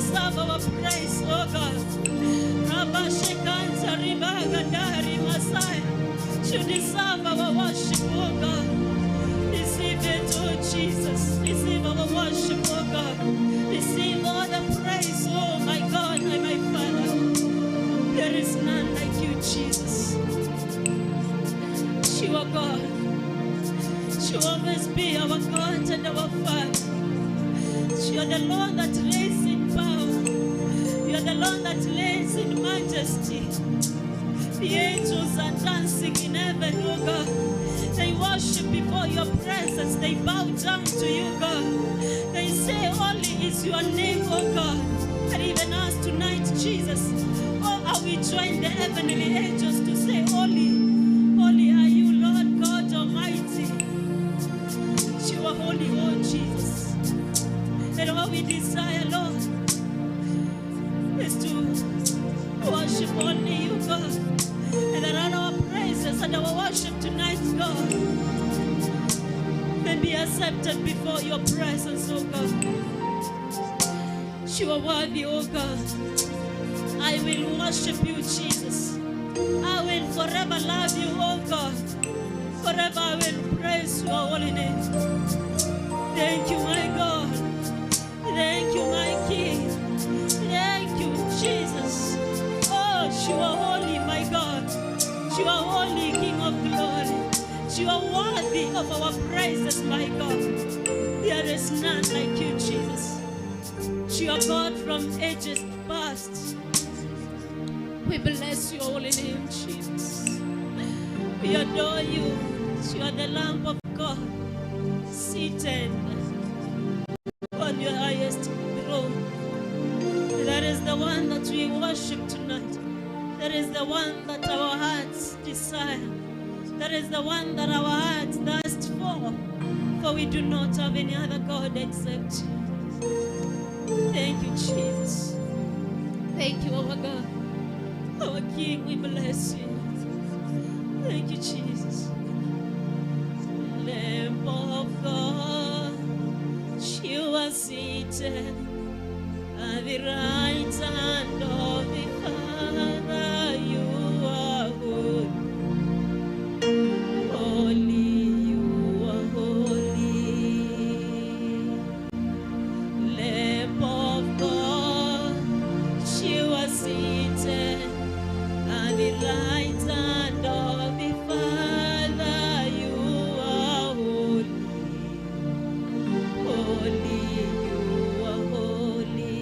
deserve our praise, oh God. Rabashekanza ribagandari Messiah. You deserve our worship, oh God. Receive it, oh Jesus. Receive our worship, oh God. Receive all the praise, oh my God and my Father. There is none like you, Jesus. You are God. You always be our God and our Father. You are the Lord that reigns in power. You are the Lord that reigns in majesty. The angels are dancing in heaven, oh God. They worship before your presence. They bow down to you, God. They say, holy is your name, oh God. And even us tonight, Jesus, oh, how we join the heavenly angels to say, holy, holy are you, Lord God Almighty. You are holy, oh Jesus. And all we desire, Lord, is to worship only you, God. And that all our praises and our worship tonight, God, may be accepted before your presence, oh God. You are worthy, oh God. I will worship you, Jesus. I will forever love you, oh God. Forever I will praise your holy name. Thank you, my God. Thank you, my King. Thank you, Jesus. Oh, you are holy, my God. You are holy, King of glory. You are worthy of our praises, my God. There is none like you, Jesus. You are God from ages past. We bless your holy name, Jesus. We adore you. You are the Lamb of God, seated on your highest throne. That is the one that we worship tonight. That is the one that our hearts desire. That is the one that our hearts thirst for. For we do not have any other God except you. Thank you, Jesus. Thank you, our God. Our King, we bless you. Thank you, Jesus. Lamb of God, you are seated at the right hand of the Father. You are holy. Holy, you are holy. Lamb of God, you are seated at the right hand of the Father. You are holy. Holy, you are holy.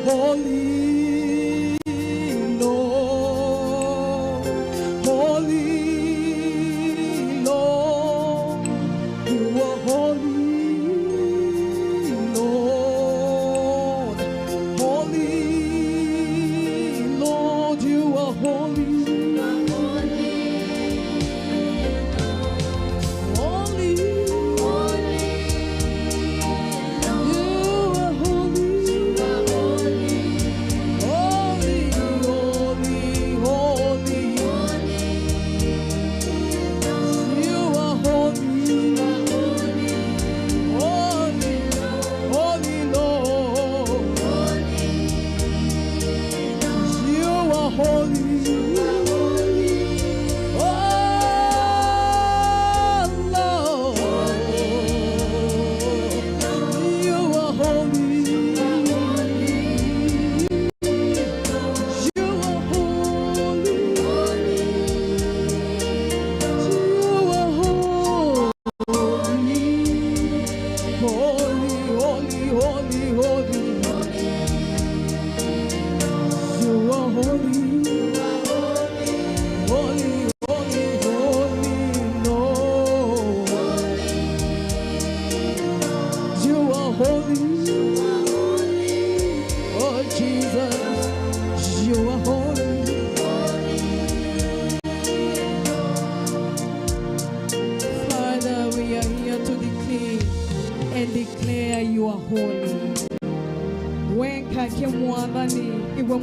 holy, Lord. Holy, Lord. You are holy, Lord. Holy, Lord. You are holy.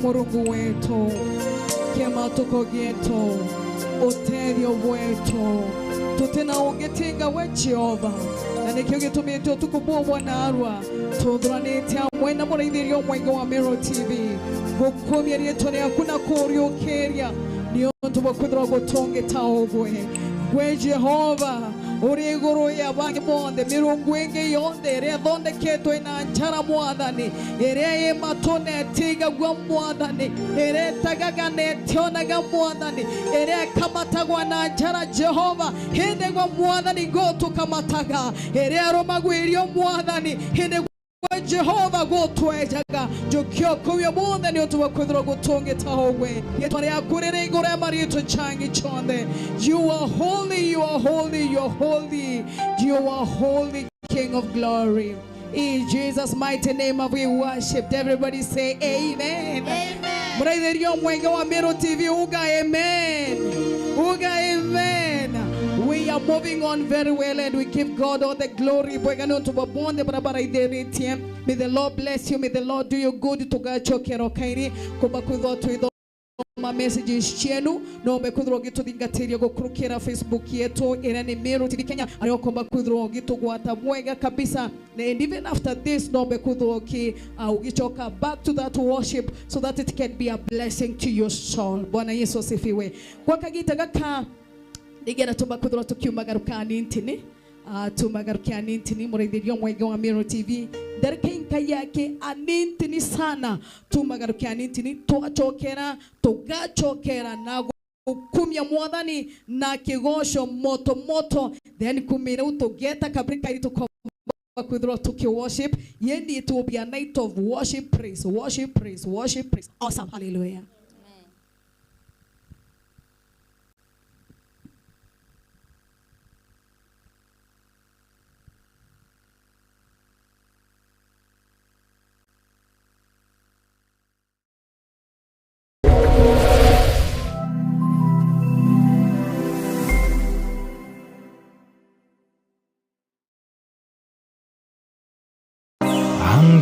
Murungu wetu kema tukogeto oterio wetu tutena ongetinga we Jehova na nikyo gitumite tukubwa na arwa tudranete amwena mureithirio mwenge wa Mero TV gukumya rietone akuna kurio keria niyo tubakwithira gutonge taogwe gwe Jehova uri iguru ya bangi monde mirungu enge yonde re donde keto ina nchara mwathani ere matone tiga gwa mwathani ere tagaga ne tiona ga mwathani ere kamatagwa na nchara Jehova hinde gwa mwathani gotu kamataga ere aromagwirio mwathani hinde Jehova gotwejaga jokyo kuyo bonde ni otuwa kwithira gutonge tahogwe yetwari akurere igore marito changi chonde. You are holy, you are holy, you are holy, you are holy, King of glory. In Jesus' mighty name we worship. Everybody say amen. Amen. Muraidhirio mwenge wa Mero TV uga amen. Uga amen. We are moving on very well and we give God all the glory. May the Lord bless you. May the Lord do you good to God chokero kairi kubakudo to my messages chenu no be kudro gitu dingateria go krukera Facebook yetu irani Mero TV Kenya ayo komba kudro gitu gwata mwega kabisa and even after this no be kudro ki ugichoka back to that worship so that it can be a blessing to your soul. Bwana Yesu asifiwe. Kwa kagita gaka digera tubakwithira tukiumagarukani ntini tumagarukani ntini mureithirio mwenge wa Mero TV ndarika yake anintini sana tumagarukani ntini tugachokera na kumya mwathani na kigosho moto moto then kumira utogeta kabrika iri tukomba kwithira tuki worship yendi it will be a night of worship, praise, worship, praise, worship, praise. Awesome. Hallelujah.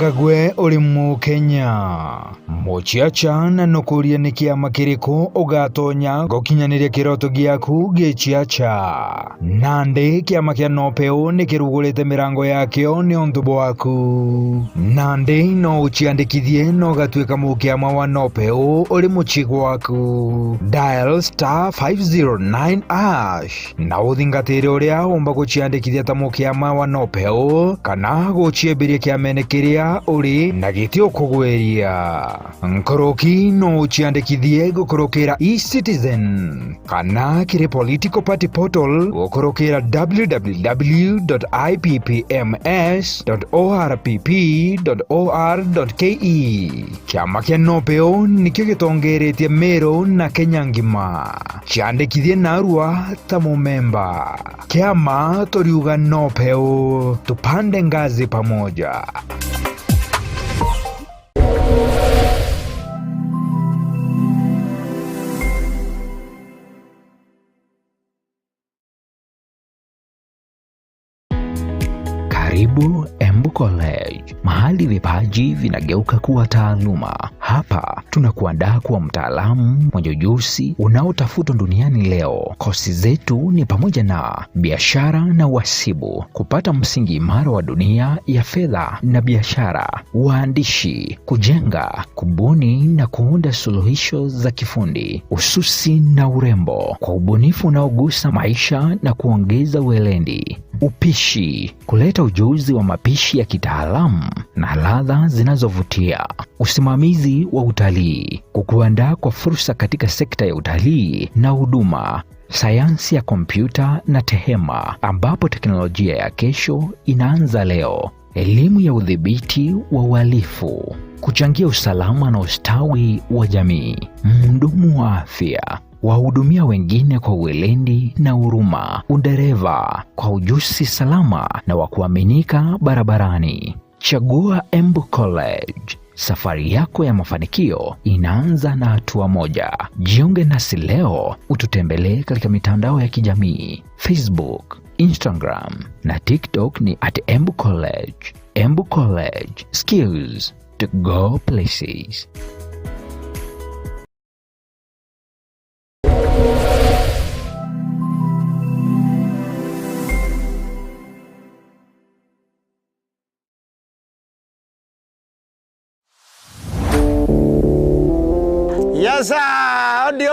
Ngagwe uri mu Kenya muchiacha na nukuria ni kiama kiriko ugatonya gokinyaniria kiroto giaku gichiacha nande kiama kia nopeo ni kirugurite mirango yakio ni undu bwaku nande no uchiandikithie no gatwika mukiama wa nopeo uri muchigo waku dial *509# na uthingatire uria umba guchiandikithia ta mukiama wa nopeo kana guchiembiria kiamene kiri kuria uri na gitio kugweria nkoroki no chiandikithie gukorokera eCitizen kana kire political party portal gukorokera www.ippms.orpp.or.ke. Kiama kia Nopeo nikio gitongeretie Meru na Kenya ngima. Chiandikithie narua ta mumemba. Kiama toriuga Nopeo, tupande ngazi pamoja. Karibu Embu College, mahali vipaji vinageuka kuwa taaluma. Hapa tunakuandaa kuwa mtaalamu mwenye ujuzi unaotafutwa duniani leo. Kozi zetu ni pamoja na biashara na uhasibu, kupata msingi imara wa dunia ya fedha na biashara, uandishi, kujenga, kubuni na kuunda suluhisho za kifundi, ususi na urembo kwa ubunifu unaogusa maisha na kuongeza weledi, upishi, kuleta ujuzi wa mapishi ya kitaalamu na ladha zinazovutia, usimamizi wa utalii, kukuandaa kwa fursa katika sekta ya utalii na huduma, sayansi ya kompyuta na tehema ambapo teknolojia ya kesho inaanza leo, elimu ya udhibiti wa uhalifu, kuchangia usalama na ustawi wa jamii, mhudumu wa afya, wahudumia wengine kwa weledi na huruma, udereva kwa ujuzi salama na wa kuaminika barabarani. Chagua Embu College. Safari yako ya mafanikio inaanza na hatua moja. Jiunge nasi leo, ututembelee katika mitandao ya kijamii, Facebook, Instagram na TikTok ni @Embu College. Embu College, skills to go places. Yes, odi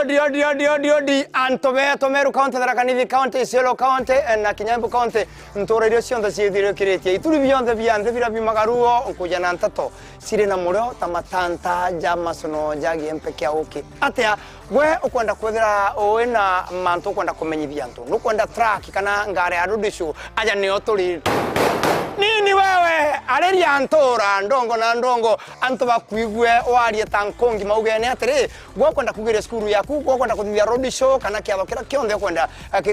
Antobe Meru County, Tharaka-Nithi County, Isiolo County, na Kinyambu County, ntorerio cionthe ciithire kiretie ituri bionthe bianthe bira bimagaruo kuja na ntato sire na murio tamatanta jamasono jagi empekea uki atia we ukwenda kwethira wina mantu ukwenda kumenyithia antu nukwenda track kana ngare ya rudishu aja ni oturi nini wewe areria antora ndongo na ndongo antu bakwigwe warie tankongi maugene atiri gwokwenda kugira skuru yaku gwokwenda kuthithia road show kana kiatho kira kionthe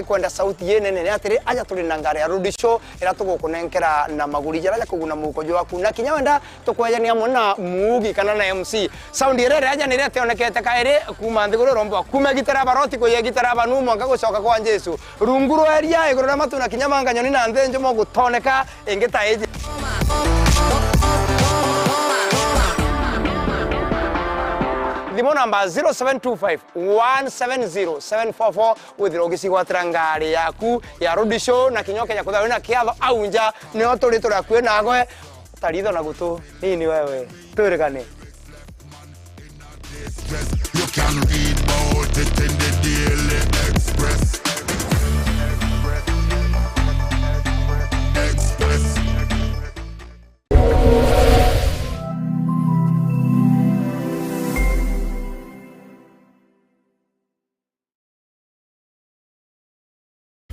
kwenda sauti yenene atiri aja tuli na ngare ya road show ira tugukunenkera na maguri jara kuguna mukojo waku na kinyawenda tukwejania muna mugi kana na MC sound irere aja nire tionekete kaire kuma nthiguru rombo kuma gitara baroti ko ye gitara banumo ngagucoka kwa Jesu runguru eria igurura matu na kinyamanga nyoni na nthenjo mo gutoneka ingeta eji Thimo number 0725-170-744 withirogisi gwatira ngari yaku ya road show na kinyoke ya kuthawe na kiatho aunja ni oturi turakwe nagwe taritho na gutu nini wewe turekane You can read about it in the Daily Express.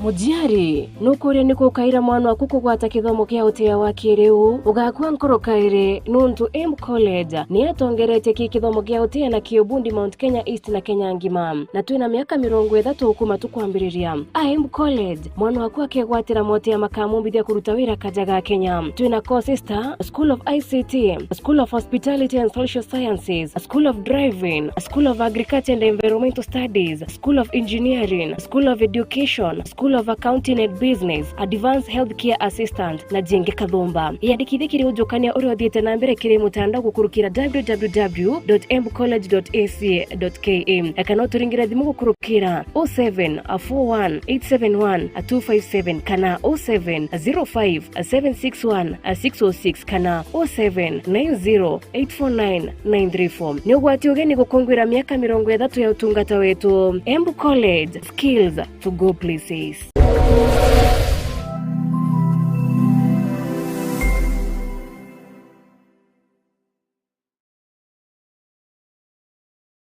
Mujiari nukuria niko kaira mwana waku kugwata kithomo kia utia wa kiriu ugakua nkoro kaire nuntu Embu College ni atongerete kithomo kia utia na kiobundi Mount Kenya East na Kenya ngima na twina miaka 30 kuma tukwambiriria Embu College mwana waku akigwatira motia makamumbithia kuruta wira kajaga Kenya twina courses ta School of ICT, School of Hospitality and Social Sciences, School of Driving, School of Agriculture and Environmental Studies, School of Engineering, School of Education, School of Accounting and Business, Advanced Healthcare Assistant na Jenge Kathumba. Yandikithie kiri ujokania uri othiete na mbere kiri mutandao gukurukira www.embucollege.ac.ke kana turingira thimu gukurukira 0741871257 kana 0705761606 kana 0790849934 ni ugwati ugeni gukungwira miaka 30 ya utungata wetu. Embu College, skills to go places.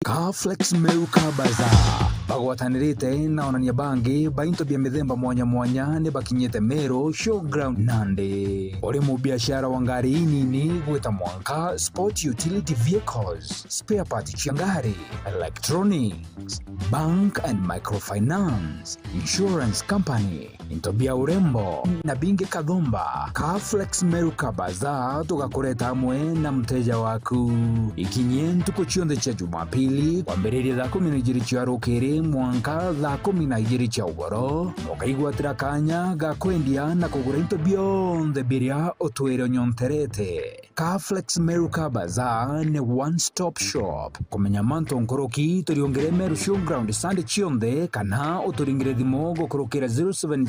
Carflex Meruka Bazaar bagwatanirite na onania bangi bainto bia mithemba mwanya mwanya ni bakinyete Meru Showground Nandi. Uri mu biashara wa ngari nini gwita mwanka, sport utility vehicles, spare part cia ngari, electronics, bank and microfinance, insurance company, into bia urembo na bingi kadhomba. Carflex Meruka Bazaar tugakureta hamwe na mteja waku. Ikinye ntuko chionde cha Jumapili kwambĩrĩria thaa 12 cia rũkĩrĩ mwanka thaa 12 cia ũgoro, ũkaigwatĩra kanya ga kwendia na kũgũra into bionthe biria ũtwĩre ũnyonterete. Carflex Meruka Bazaar ni one stop shop. Kumenya manto nkoroki turiongere Meru Showground Sunday chionde kana uturingire thimo gukorokera 0705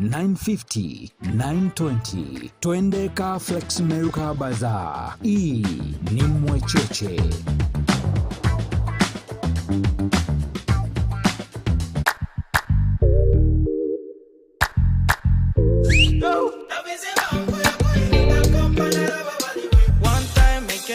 950 920. Twende Carflex Meruka Bazaar. Ni mwecheche.